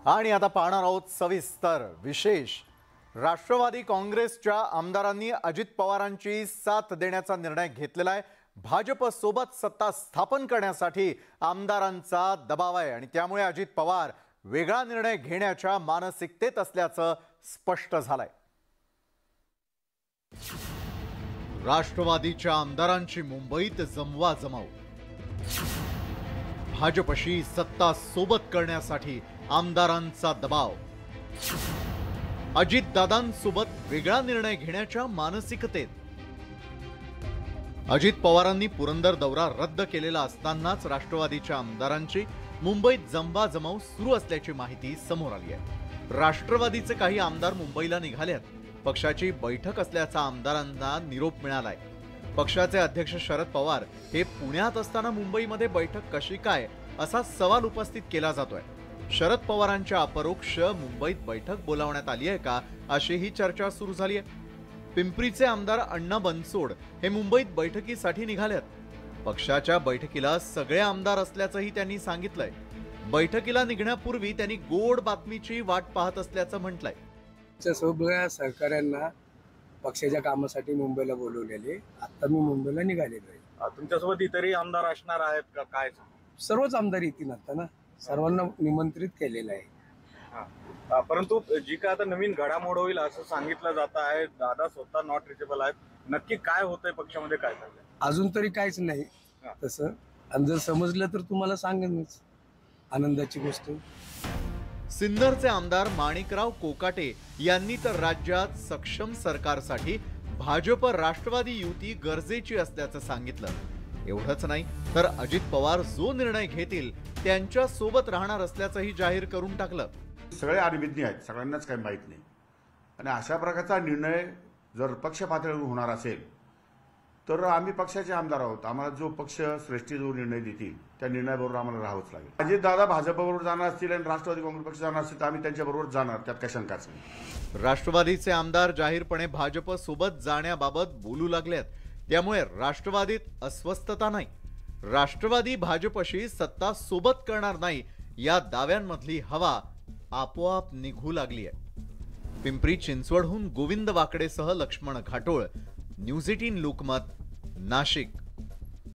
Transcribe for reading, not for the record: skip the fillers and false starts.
आणि आता पाहणार आहोत सविस्तर विशेष। राष्ट्रवादी काँग्रेसच्या आमदारांनी अजित पवारांची साथ देण्याचा निर्णय घेतलेला आहे। भाजप सोबत सत्ता स्थापन करण्यासाठी आमदारांचा दबाव आहे आणि त्यामुळे अजित पवार वेगळा निर्णय घेण्याच्या मानसिकतेत असल्याचं स्पष्ट झालंय। राष्ट्रवादीच्या आमदारांची मुंबईत जमवाजमाव, भाजपशी सत्ता सोबत करण्यासाठी आमदारांचा दबाव, अजितदादांसोबत वेगळा निर्णय घेण्याच्या मानसिकतेत। अजित पवारांनी पुरंदर दौरा रद्द केलेला असतानाच राष्ट्रवादीच्या आमदारांची मुंबईत जमवाजमाव सुरू असल्याची माहिती समोर आली आहे। राष्ट्रवादीचे काही आमदार मुंबईला निघालेत। पक्षाची बैठक असल्याचा आमदारांना निरोप मिळालाय। पक्षाचे अध्यक्ष शरद पवार हे पुण्यात असताना मुंबईमध्ये बैठक कशी काय असा सवाल उपस्थित केला जातोय। शरद पवारांच्या अपरोक्ष मुंबईत बैठक बोलावण्यात आली आहे का अशीही चर्चा सुरू झाली आहे। पिंपरीचे आमदार अण्णा बनसोड हे मुंबईत बैठकीसाठी निघालेत। पक्षाच्या बैठकीला सगळे आमदार असल्याचंही त्यांनी सांगितलंय। बैठकीला निघण्यापूर्वी त्यांनी गोड बातमीची वाट पाहत असल्याचं म्हटलंय। सगळ्या सहकाऱ्यांना पक्षाच्या कामासाठी मुंबईला बोलवलेले, आता मी मुंबईला निघालेलो आहे। तुमच्यासोबत इतरही आमदार असणार आहेत का काय? सर्वच आमदार येतील आता ना, सर्वांना निमंत्रित केलेलं आहे। परंतु जी काय आता नवीन घडामोड होईल असं सांगितलं जात आहे, दादा स्वतः नॉट रिचेबल आहेत, नक्की काय होतंय पक्षामध्ये, काय चाललंय? अजून तरी काहीच नाही तसं, आणि जर समजलं तर तुम्हाला सांगेनच, आनंदाची गोष्ट। सिन्नरचे आमदार माणिकराव कोकाटे यांनी तर राज्यात सक्षम सरकारसाठी भाजप राष्ट्रवादी युती गरजेची असल्याचं सांगितलं। एवढंच नाही तर अजित पवार जो निर्णय घेतील त्यांच्या सोबत राहणार असल्याचंही जाहीर करून टाकलं। सगळे अनभिज्ञ आहेत, सगळ्यांनाच काही माहीत नाही, आणि अशा प्रकारचा निर्णय जर पक्ष पातळीवर होणार असेल तर आम्ही पक्षाचे आमदार आहोत। आम्हाला जो पक्ष श्रेष्ठी जो निर्णय देतील त्या निर्णयाबरोबर आम्हाला राहावंच लागेल। अजित दादा भाजपबरोबर जाणार असतील आणि राष्ट्रवादी काँग्रेस पक्ष जाणार असतील तर आम्ही त्यांच्याबरोबर जाणार, त्यात काही शंकाच नाही। राष्ट्रवादीचे आमदार जाहीरपणे भाजप सोबत जाण्याबाबत बोलू लागलेत, त्यामुळे राष्ट्रवादीत अस्वस्थता नाही। राष्ट्रवादी भाजपशी सत्ता सोबत करणार नाही या दाव्यांमधली हवा आपोआप निघू लागली आहे। पिंपरी चिंचवडहून गोविंद वाकडेसह लक्ष्मण घाटोळ, न्यूज 18 लोकमत, नाशिक।